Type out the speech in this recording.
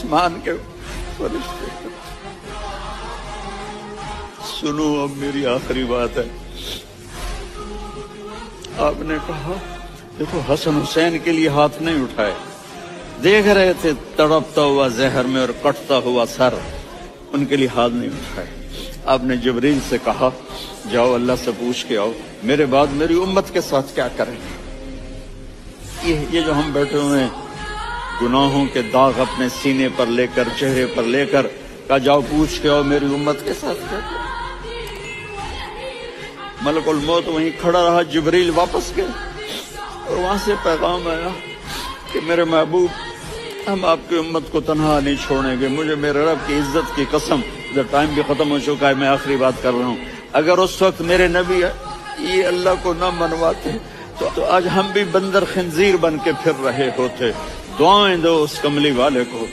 آسمان کے فرشتے سنو اب میری آخری بات ہے. آپ نے کہا دیکھو حسن حسین کے لیے ہاتھ نہیں اٹھائے, دیکھ رہے تھے تڑپتا ہوا زہر میں اور کٹتا ہوا سر, ان کے لیے ہاتھ نہیں اٹھائے. آپ نے جبریل سے کہا جاؤ اللہ سے پوچھ کے آؤ میرے بعد میری امت کے ساتھ کیا کریں. یہ جو ہم بیٹھے ہوئے ہیں گناہوں کے داغ اپنے سینے پر لے کر چہرے پر لے کر, کہا جاؤ پوچھ کے آؤ میری امت کے ساتھ کیا کریں. ملک الموت وہیں کھڑا رہا, جبریل واپس گئے اور وہاں سے پیغام آیا کہ میرے محبوب ہم آپ کی امت کو تنہا نہیں چھوڑیں گے. مجھے میرے رب کی عزت کی قسم, ٹائم بھی ختم ہو چکا ہے, میں آخری بات کر رہا ہوں, اگر اس وقت میرے نبی یہ اللہ کو نہ منواتے تو آج ہم بھی بندر خنزیر بن کے پھر رہے ہوتے. دعائیں دو اس کملی والے کو